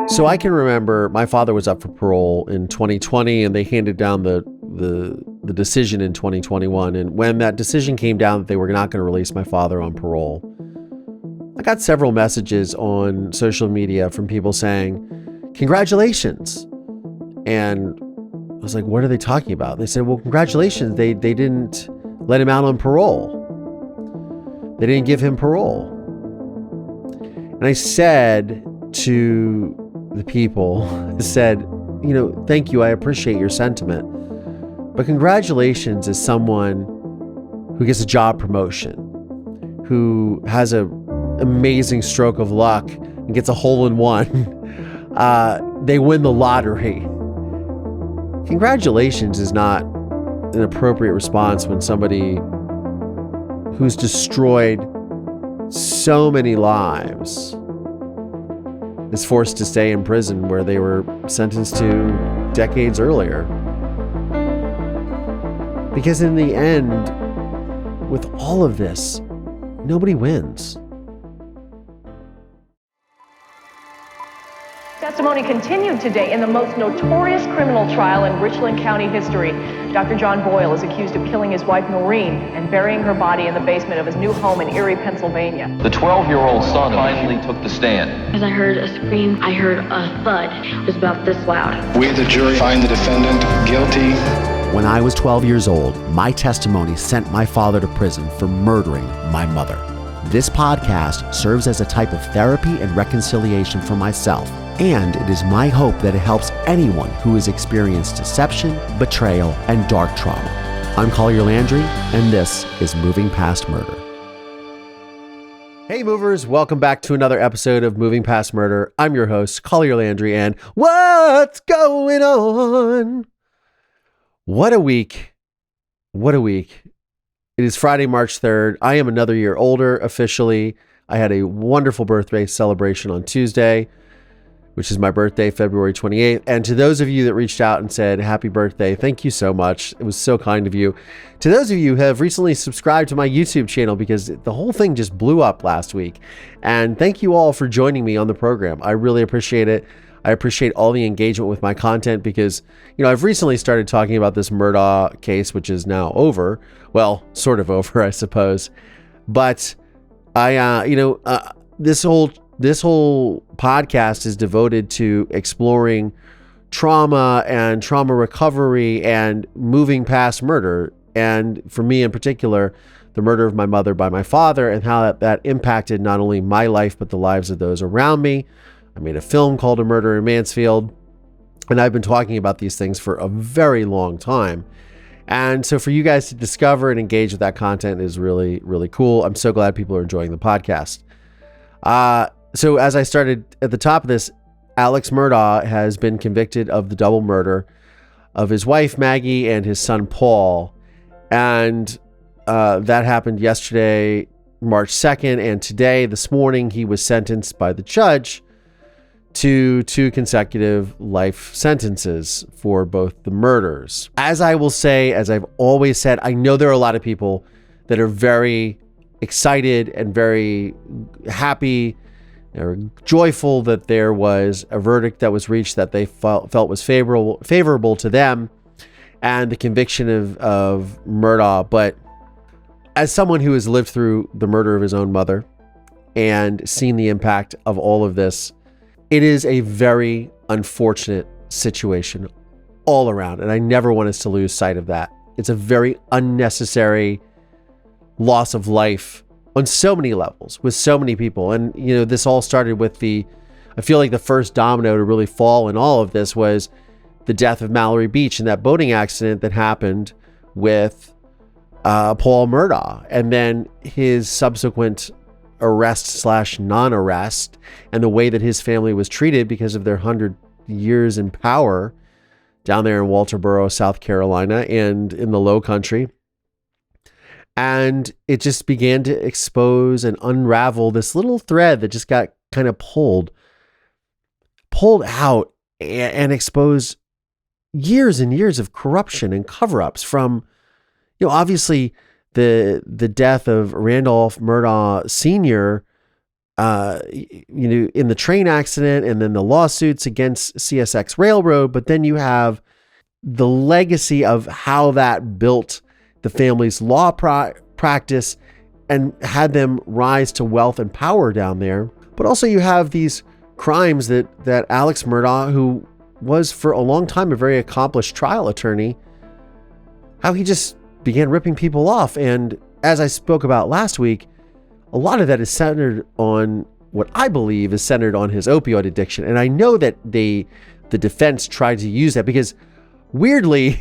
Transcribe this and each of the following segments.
So I can remember my father was up for parole in 2020 and they handed down the decision in 2021. And when that decision came down that they were not going to release my father on parole, I got several messages on social media from people saying, congratulations. And I was like, what are they talking about? They said, well, congratulations. They didn't let him out on parole. They didn't give him parole. And I said to the people, thank you. I appreciate your sentiment. But congratulations is someone who gets a job promotion, who has a amazing stroke of luck and gets a hole in one. They win the lottery. Congratulations is not an appropriate response when somebody who's destroyed so many lives is forced to stay in prison where they were sentenced to decades earlier. Because in the end, with all of this, nobody wins. Testimony continued today in the most notorious criminal trial in Richland County history. Dr. John Boyle is accused of killing his wife Noreen and burying her body in the basement of his new home in Erie, Pennsylvania. The 12-year-old son finally took the stand. As I heard a scream, I heard a thud. It was about this loud. We, the jury, find the defendant guilty. When I was 12 years old, my testimony sent my father to prison for murdering my mother. This podcast serves as a type of therapy and reconciliation for myself, and it is my hope that it helps anyone who has experienced deception, betrayal, and dark trauma. I'm Collier Landry, and this is Moving Past Murder. Hey movers, welcome back to another episode of Moving Past Murder. I'm your host, Collier Landry, and what's going on? What a week. What a week. It is Friday, March 3rd. I am another year older officially. I had a wonderful birthday celebration on Tuesday, which is my birthday, February 28th. And to those of you that reached out and said, happy birthday, thank you so much. It was so kind of you. To those of you who have recently subscribed to my YouTube channel, because the whole thing just blew up last week. And thank you all for joining me on the program. I really appreciate it. I appreciate all the engagement with my content because, I've recently started talking about this Murdaugh case, which is now over. Well, sort of over, I suppose. But this whole podcast is devoted to exploring trauma and trauma recovery and moving past murder. And for me in particular, the murder of my mother by my father and how that impacted not only my life, but the lives of those around me. I made a film called A Murder in Mansfield, and I've been talking about these things for a very long time. And so for you guys to discover and engage with that content is really, really cool. I'm so glad people are enjoying the podcast. So as I started at the top of this, Alex Murdaugh has been convicted of the double murder of his wife, Maggie, and his son, Paul. And that happened yesterday, March 2nd. And today, this morning, he was sentenced by the judge to 2 consecutive life sentences for both the murders. As I will say, as I've always said, I know there are a lot of people that are very excited and very happy or joyful that there was a verdict that was reached that they felt was favorable to them and the conviction of Murdaugh. But as someone who has lived through the murder of his own mother and seen the impact of all of this, it is a very unfortunate situation all around. And I never want us to lose sight of that. It's a very unnecessary loss of life on so many levels with so many people. And, this all started with I feel like the first domino to really fall in all of this was the death of Mallory Beach and that boating accident that happened with Paul Murdaugh. And then his subsequent arrest / non-arrest and the way that his family was treated because of their 100 years in power down there in Walterboro, South Carolina, and in the Low Country. And it just began to expose and unravel this little thread that just got kind of pulled out and exposed years and years of corruption and cover-ups from, obviously the death of Randolph Murdaugh Sr. in the train accident, and then the lawsuits against CSX Railroad. But then you have the legacy of how that built the family's law practice and had them rise to wealth and power down there. But also you have these crimes that Alex Murdaugh, who was for a long time a very accomplished trial attorney, how he just began ripping people off. And as I spoke about last week, a lot of that is centered on what I believe is centered on his opioid addiction. And I know that the defense tried to use that because weirdly,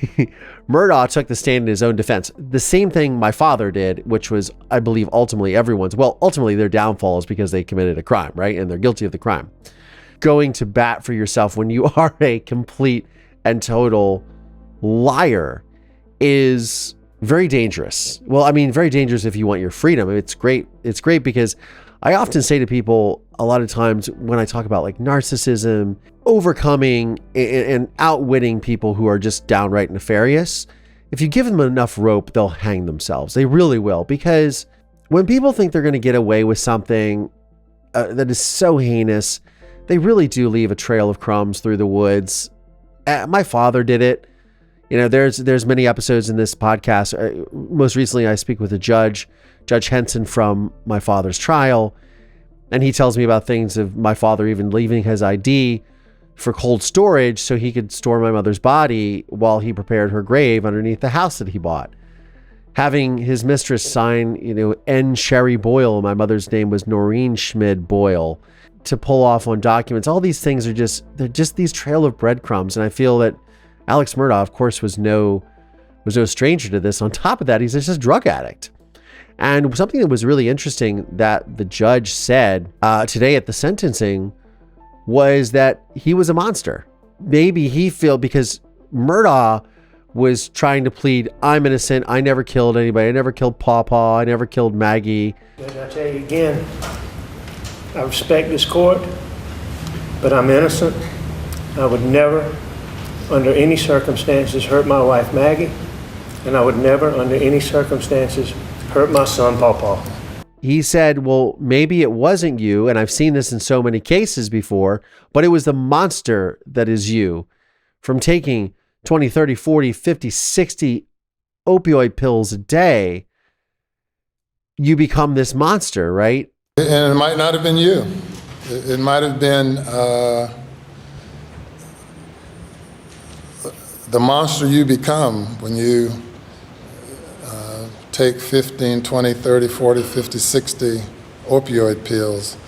Murdaugh took the stand in his own defense. The same thing my father did, which was, I believe, ultimately their downfall is because they committed a crime, right? And they're guilty of the crime. Going to bat for yourself when you are a complete and total liar is very dangerous. Well, I mean, very dangerous if you want your freedom. It's great. It's great because I often say to people a lot of times when I talk about like narcissism, overcoming and outwitting people who are just downright nefarious, if you give them enough rope, they'll hang themselves. They really will. Because when people think they're going to get away with something that is so heinous, they really do leave a trail of crumbs through the woods. My father did it. There's many episodes in this podcast. Most recently, I speak with a Judge Henson from my father's trial, and he tells me about things of my father even leaving his ID for cold storage so he could store my mother's body while he prepared her grave underneath the house that he bought. Having his mistress sign, N. Sherry Boyle, my mother's name was Noreen Schmid Boyle, to pull off on documents. All these things are just these trail of breadcrumbs. And I feel that Alex Murdaugh, of course, was no stranger to this. On top of that, he's just a drug addict. And something that was really interesting that the judge said today at the sentencing was that he was a monster. Maybe because Murdaugh was trying to plead, I'm innocent, I never killed anybody, I never killed Pawpaw, I never killed Maggie. And I tell you again, I respect this court, but I'm innocent. I would never, under any circumstances, hurt my wife Maggie, and I would never, under any circumstances, hurt my son Pawpaw. He said, well, maybe it wasn't you, and I've seen this in so many cases before, but it was the monster that is you. From taking 20, 30, 40, 50, 60 opioid pills a day, you become this monster, right? And it might not have been you. It might have been the monster you become when you take 15, 20, 30, 40, 50, 60 opioid pills.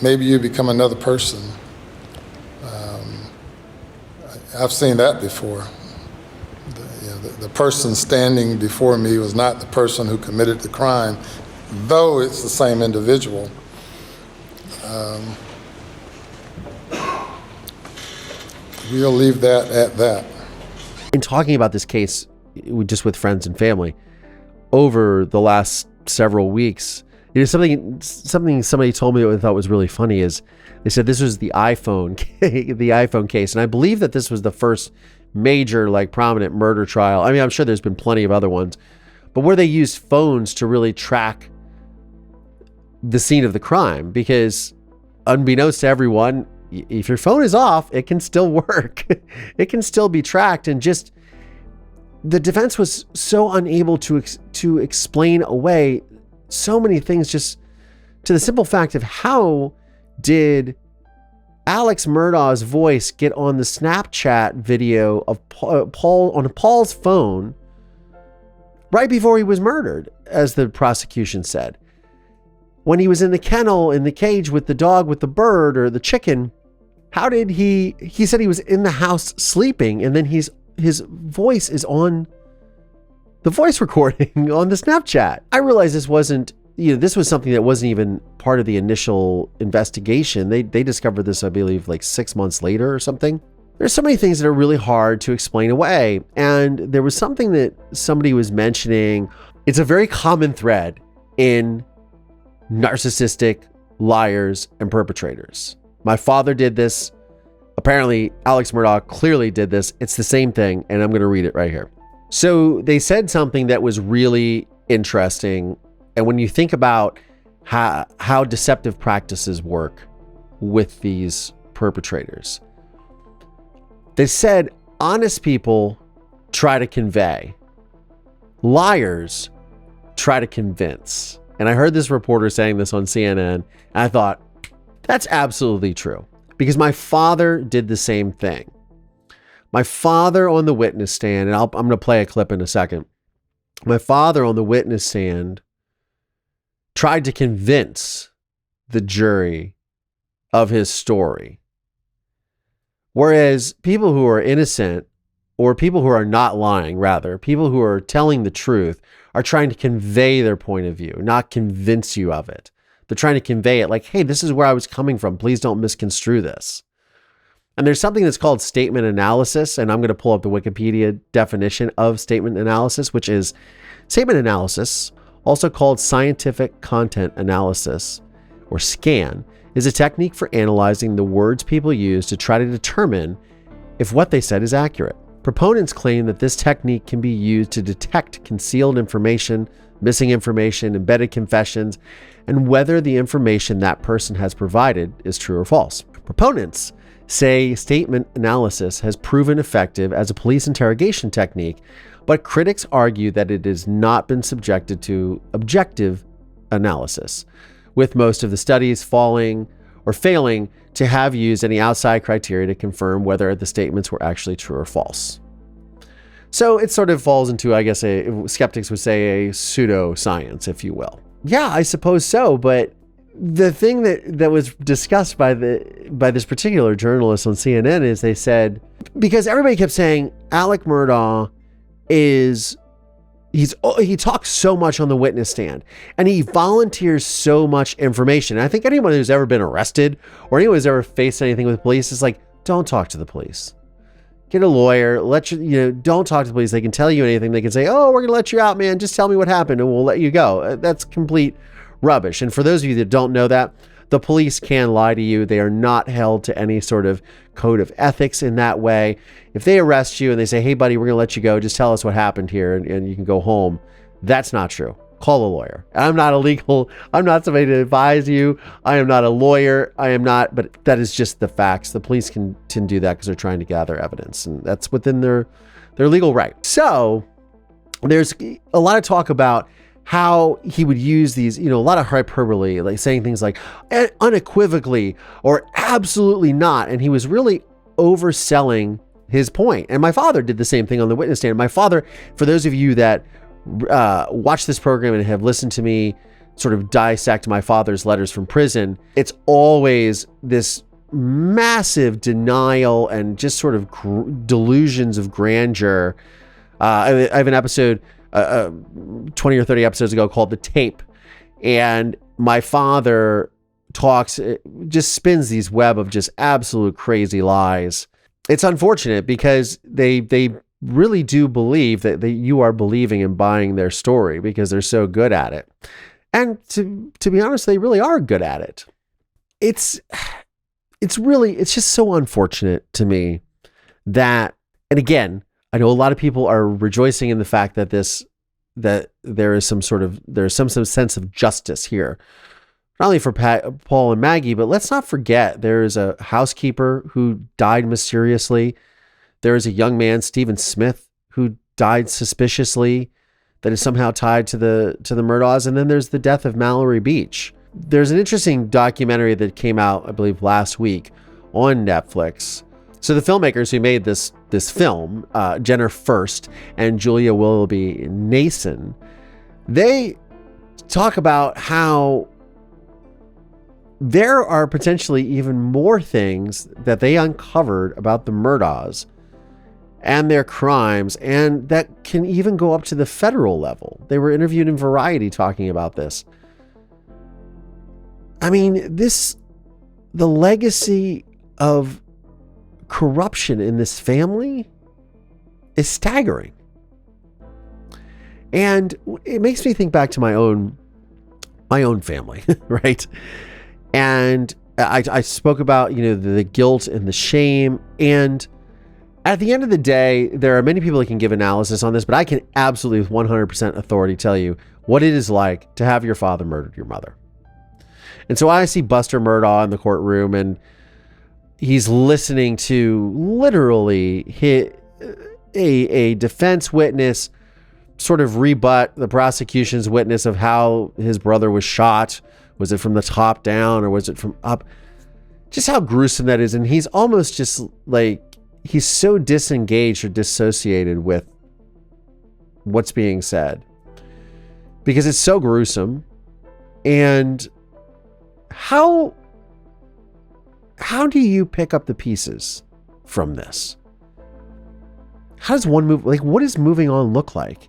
Maybe you become another person. I've seen that before. The person standing before me was not the person who committed the crime, though it's the same individual. We'll leave that at that. In talking about this case, just with friends and family, over the last several weeks, something somebody told me that I thought was really funny is they said this was the iPhone case, and I believe that this was the first major, prominent murder trial. I mean, I'm sure there's been plenty of other ones, but where they used phones to really track the scene of the crime, because unbeknownst to everyone, if your phone is off, it can still work. It can still be tracked, and just the defense was so unable to explain away so many things, just to the simple fact of how did Alex Murdaugh's voice get on the Snapchat video of Paul's phone right before he was murdered, as the prosecution said. When he was in the kennel, in the cage with the dog, with the bird or the chicken, how did he said he was in the house sleeping, and then his voice is on the voice recording on the Snapchat. I realized this wasn't, this was something that wasn't even part of the initial investigation. They discovered this, I believe, 6 months later or something. There's so many things that are really hard to explain away. And there was something that somebody was mentioning. It's a very common thread in narcissistic liars and perpetrators. My father did this. Apparently, Alex Murdaugh clearly did this. It's the same thing, and I'm going to read it right here. So they said something that was really interesting. And when you think about how deceptive practices work with these perpetrators. They said honest people try to convey, liars try to convince. And I heard this reporter saying this on CNN, and I thought, that's absolutely true. Because my father did the same thing. My father on the witness stand, and I'm going to play a clip in a second. My father on the witness stand tried to convince the jury of his story. Whereas people who are innocent, or people who are not lying, rather, people who are telling the truth, are trying to convey their point of view, not convince you of it. They're trying to convey it like, hey, this is where I was coming from. Please don't misconstrue this. And there's something that's called statement analysis, and I'm going to pull up the Wikipedia definition of statement analysis, which is statement analysis, also called scientific content analysis, or SCAN, is a technique for analyzing the words people use to try to determine if what they said is accurate. Proponents claim that this technique can be used to detect concealed information, missing information, embedded confessions, and whether the information that person has provided is true or false. Proponents say statement analysis has proven effective as a police interrogation technique, but critics argue that it has not been subjected to objective analysis, with most of the studies failing to have used any outside criteria to confirm whether the statements were actually true or false. So it sort of falls into, I guess, skeptics would say a pseudo-science, if you will. Yeah, I suppose so, but the thing that was discussed by this particular journalist on CNN is they said, because everybody kept saying Alex Murdaugh he talks so much on the witness stand and he volunteers so much information. And I think anyone who's ever been arrested or anyone who's ever faced anything with police is like, don't talk to the police. Get a lawyer, don't talk to the police. They can tell you anything. They can say, oh, we're going to let you out, man. Just tell me what happened and we'll let you go. That's complete rubbish. And for those of you that don't know that, the police can lie to you. They are not held to any sort of code of ethics in that way. If they arrest you and they say, hey, buddy, we're going to let you go. Just tell us what happened here and you can go home. That's not true. Call a lawyer. I'm not I'm not somebody to advise you. I am not a lawyer. I am not, but that is just the facts. The police can do that because they're trying to gather evidence and that's within their legal right. So there's a lot of talk about how he would use these, a lot of hyperbole, like saying things like unequivocally or absolutely not. And he was really overselling his point. And my father did the same thing on the witness stand. My father, for those of you that watch this program and have listened to me sort of dissect my father's letters from prison, it's always this massive denial and just sort of delusions of grandeur. I have an episode 20 or 30 episodes ago called The Tape, and my father just spins these web of just absolute crazy lies. It's unfortunate because they really do believe that you are believing and buying their story because they're so good at it. And to be honest, they really are good at it. It's just so unfortunate to me that, and again, I know a lot of people are rejoicing in the fact that there is some sense of justice here, not only for Paul and Maggie, but let's not forget there is a housekeeper who died mysteriously. There is a young man, Stephen Smith, who died suspiciously that is somehow tied to the Murdaughs. And then there's the death of Mallory Beach. There's an interesting documentary that came out, I believe, last week on Netflix. So the filmmakers who made this film, Jenner First and Julia Willoughby Nason, they talk about how there are potentially even more things that they uncovered about the Murdaughs and their crimes, and that can even go up to the federal level. They were interviewed in Variety talking about this. I mean, the legacy of corruption in this family is staggering. And it makes me think back to my own family, right? And I spoke about, the guilt and the shame. And at the end of the day, there are many people that can give analysis on this, but I can absolutely with 100% authority tell you what it is like to have your father murdered your mother. And so I see Buster Murdaugh in the courtroom, and he's listening to literally a defense witness sort of rebut the prosecution's witness of how his brother was shot. Was it from the top down or was it from up? Just how gruesome that is. And he's almost just like, he's so disengaged or dissociated with what's being said because it's so gruesome. And how do you pick up the pieces from this? How does one move? Like, what does moving on look like?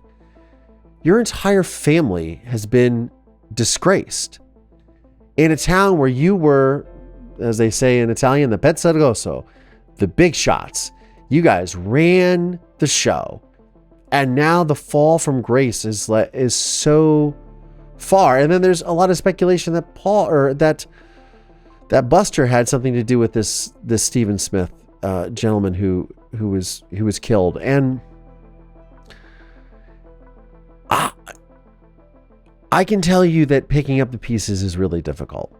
Your entire family has been disgraced in a town where you were, as they say in Italian, the pezzo grosso, the big shots. You guys ran the show. And now the fall from grace is so far. And then there's a lot of speculation that that Buster had something to do with this Stephen Smith gentleman who was killed. And I can tell you that picking up the pieces is really difficult.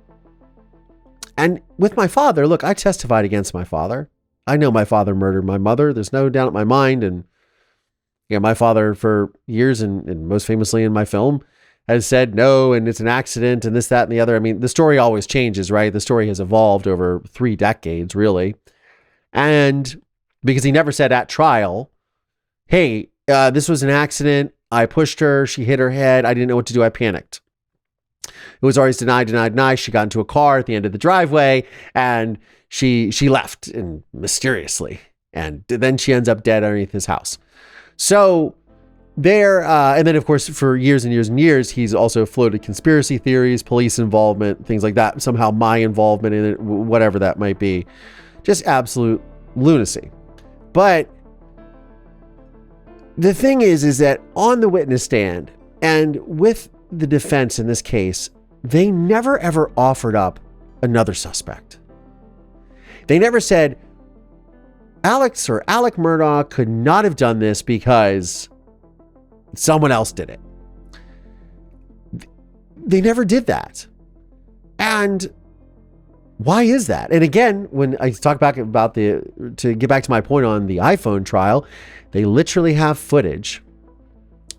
And with my father, look, I testified against my father. I know my father murdered my mother. There's no doubt in my mind. And yeah, my father for years, and most famously in my film, has said no, and it's an accident, and this, that, and the other. I mean, the story always changes, right? The story has evolved over 3 decades, really. And because he never said at trial, hey, this was an accident. I pushed her. She hit her head. I didn't know what to do. I panicked. It was always deny. She got into a car at the end of the driveway, and she left, and mysteriously. And then she ends up dead underneath his house. So there, and then of course, for years and years and years, he's also floated conspiracy theories, police involvement, things like that. Somehow my involvement in it, whatever that might be, just absolute lunacy. But the thing is that on the witness stand and with the defense in this case, they never ever offered up another suspect. They never said Alec Murdaugh could not have done this because someone else did it. They never did that. And why is that? And again, when I talk back about to get back to my point on the iPhone trial, they literally have footage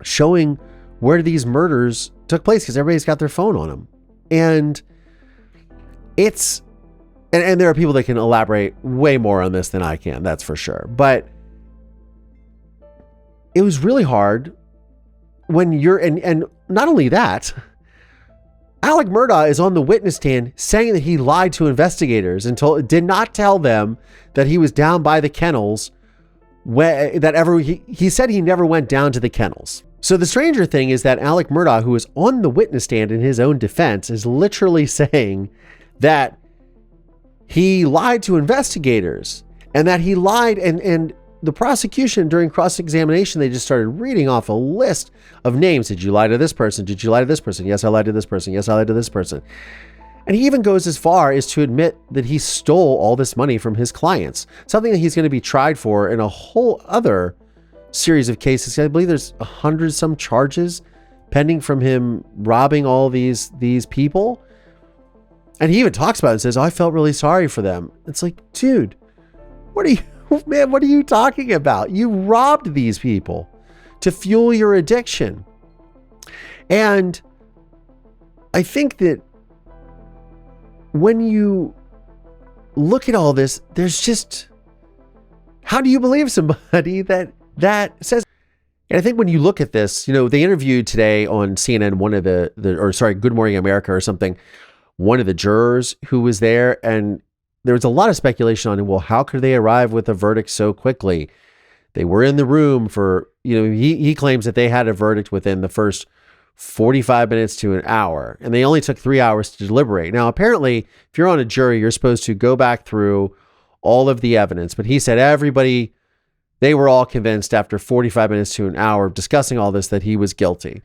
showing where these murders took place because everybody's got their phone on them. And it's, and there are people that can elaborate way more on this than I can, that's for sure. But it was really hard when you're, and not only that, Alex Murdaugh is on the witness stand saying that he lied to investigators and did not tell them that he was down by the kennels. He said he never went down to the kennels. So the stranger thing is that Alex Murdaugh, who is on the witness stand in his own defense, is literally saying that he lied to investigators and that he lied, and the prosecution during cross-examination, they just started reading off a list of names. Did you lie to this person? Did you lie to this person? Yes, I lied to this person. Yes, I lied to this person. And he even goes as far as to admit that he stole all this money from his clients, something that he's going to be tried for in a whole other series of cases. I believe there's 100 some charges pending from him robbing all these people. And he even talks about it and says, I felt really sorry for them. It's like, dude, what are you talking about? You robbed these people to fuel your addiction. And I think that when you look at all this, there's just, how do you believe somebody that says? And I think when you look at this, they interviewed today on CNN Good Morning America or something, one of the jurors who was there, and there was a lot of speculation on, well, how could they arrive with a verdict so quickly? They were in the room for, he claims that they had a verdict within the first 45 minutes to an hour, and they only took 3 hours to deliberate. Now, apparently, if you're on a jury, you're supposed to go back through all of the evidence, but he said they were all convinced after 45 minutes to an hour of discussing all this that he was guilty.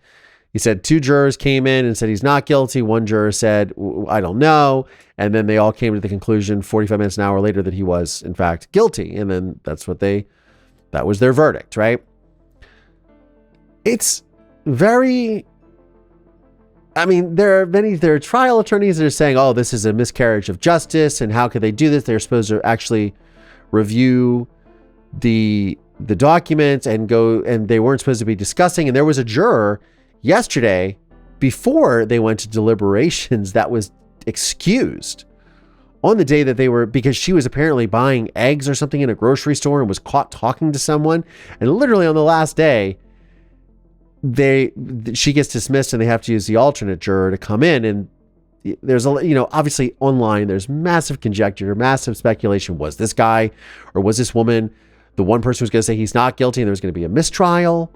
He said 2 jurors came in and said he's not guilty. 1 juror said, I don't know. And then they all came to the conclusion 45 minutes, an hour later, that he was in fact guilty. And then that was their verdict, right? It's very I mean, there are trial attorneys that are saying, oh, this is a miscarriage of justice, and how could they do this? They're supposed to actually review the documents and they weren't supposed to be discussing. And there was a juror yesterday before they went to deliberations that was excused on the day that because she was apparently buying eggs or something in a grocery store and was caught talking to someone. And literally on the last day, she gets dismissed and they have to use the alternate juror to come in. And there's obviously online, there's massive conjecture, massive speculation. Was this guy or was this woman the one person who's going to say he's not guilty and there's going to be a mistrial?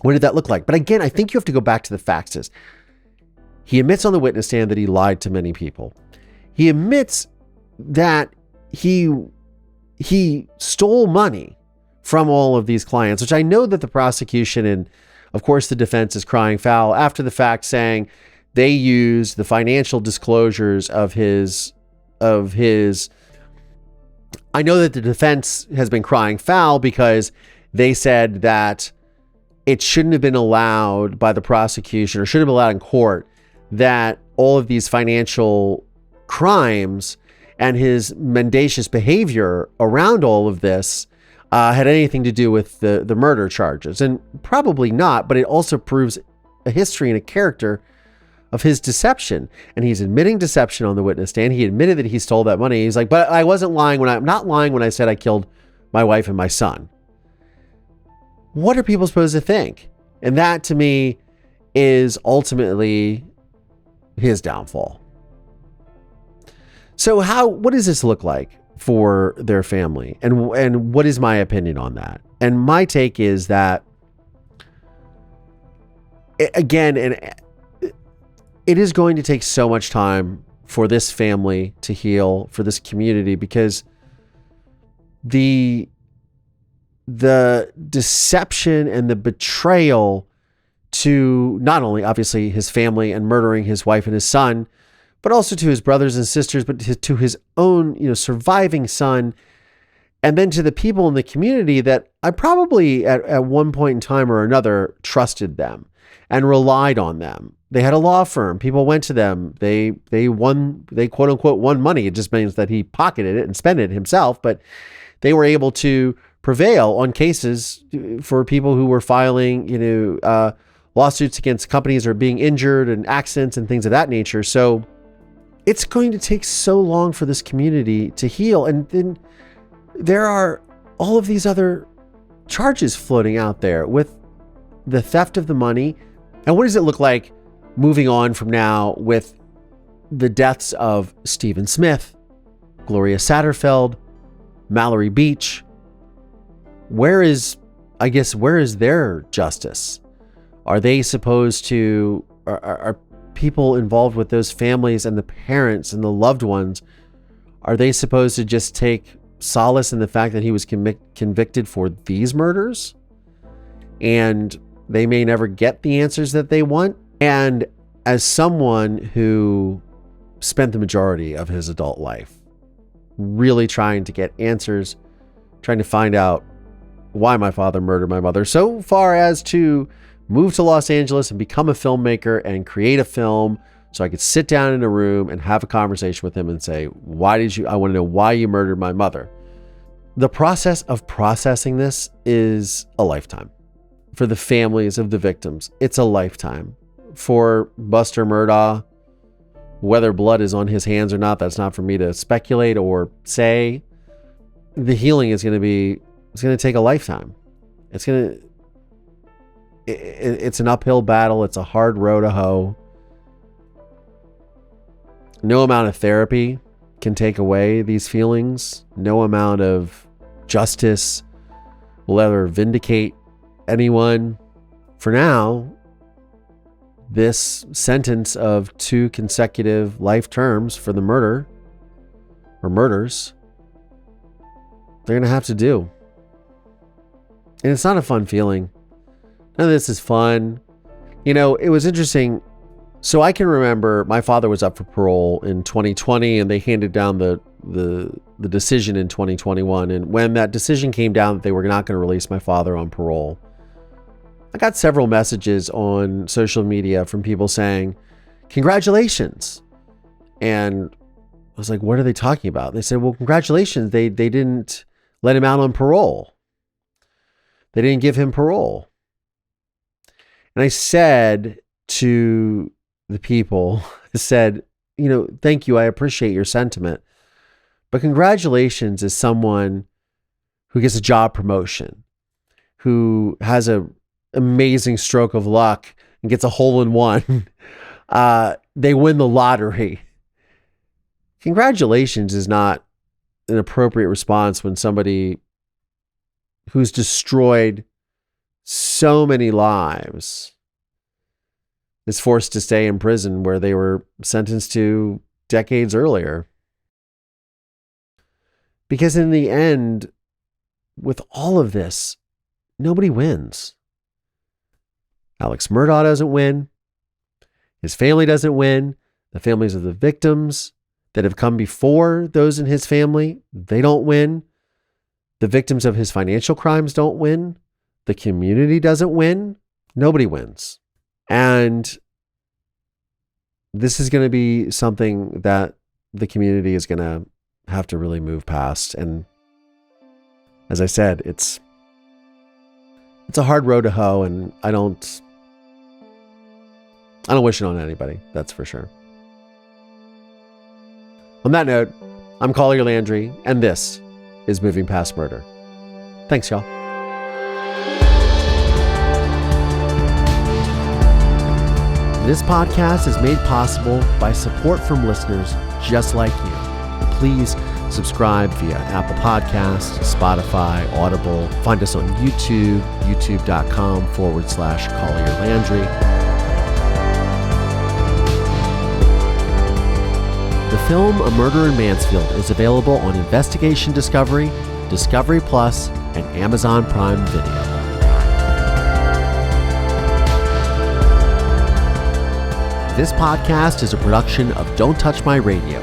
What did that look like? But again, I think you have to go back to the facts. He admits on the witness stand that he lied to many people. He admits that he stole money from all of these clients, which I know that the prosecution and of course the defense is crying foul after the fact, saying they used the financial disclosures of his. I know that the defense has been crying foul because they said that it shouldn't have been allowed by the prosecution, or shouldn't have been allowed in court, that all of these financial crimes and his mendacious behavior around all of this had anything to do with the murder charges. And probably not, but it also proves a history and a character of his deception. And he's admitting deception on the witness stand. He admitted that he stole that money. He's like, but I wasn't lying I'm not lying when I said I killed my wife and my son. What are people supposed to think? And that to me is ultimately his downfall. So what does this look like for their family? And what is my opinion on that? And my take is that, again, it is going to take so much time for this family to heal, for this community, because the deception and the betrayal to not only obviously his family and murdering his wife and his son, but also to his brothers and sisters, but to his own, surviving son. And then to the people in the community that I probably at one point in time or another trusted them and relied on them. They had a law firm. People went to them. They quote unquote won money. It just means that he pocketed it and spent it himself, but they were able to prevail on cases for people who were filing, lawsuits against companies or being injured and accidents and things of that nature. So it's going to take so long for this community to heal. And then there are all of these other charges floating out there with the theft of the money. And what does it look like moving on from now with the deaths of Stephen Smith, Gloria Satterfield, Mallory Beach? Where is their justice? Are they supposed to, are people involved with those families and the parents and the loved ones, are they supposed to just take solace in the fact that he was convicted for these murders? And they may never get the answers that they want. And as someone who spent the majority of his adult life really trying to get answers, trying to find out why my father murdered my mother, so far as to move to Los Angeles and become a filmmaker and create a film so I could sit down in a room and have a conversation with him and say, I want to know why you murdered my mother. The process of processing this is a lifetime. For the families of the victims, it's a lifetime. For Buster Murdaugh, whether blood is on his hands or not, that's not for me to speculate or say. The healing is going to take a lifetime. It's an uphill battle. It's a hard row to hoe. No amount of therapy can take away these feelings. No amount of justice will ever vindicate anyone. For now, this sentence of 2 consecutive life terms for the murder or murders, they're going to have to do. And it's not a fun feeling. None of this is fun. It was interesting. So I can remember my father was up for parole in 2020 and they handed down the decision in 2021. And when that decision came down that they were not going to release my father on parole, I got several messages on social media from people saying, congratulations. And I was like, what are they talking about? They said, well, congratulations. They didn't let him out on parole. They didn't give him parole. And I said to the people, I said, thank you. I appreciate your sentiment. But congratulations is someone who gets a job promotion, who has an amazing stroke of luck and gets a hole-in-one. They win the lottery. Congratulations is not an appropriate response when somebody who's destroyed so many lives is forced to stay in prison where they were sentenced to decades earlier. Because in the end, with all of this, nobody wins. Alex Murdaugh doesn't win. His family doesn't win. The families of the victims that have come before those in his family, they don't win. The victims of his financial crimes don't win. The community doesn't win. Nobody wins. And this is going to be something that the community is going to have to really move past. And as I said, it's a hard road to hoe, and I don't wish it on anybody. That's for sure. On that note, I'm Collier Landry, and this is Moving Past Murder. Thanks, y'all. This podcast is made possible by support from listeners just like you. Please subscribe via Apple Podcasts, Spotify, Audible. Find us on YouTube, youtube.com/Collier Landry. The film A Murder in Mansfield is available on Investigation Discovery, Discovery Plus, and Amazon Prime Video. This podcast is a production of Don't Touch My Radio.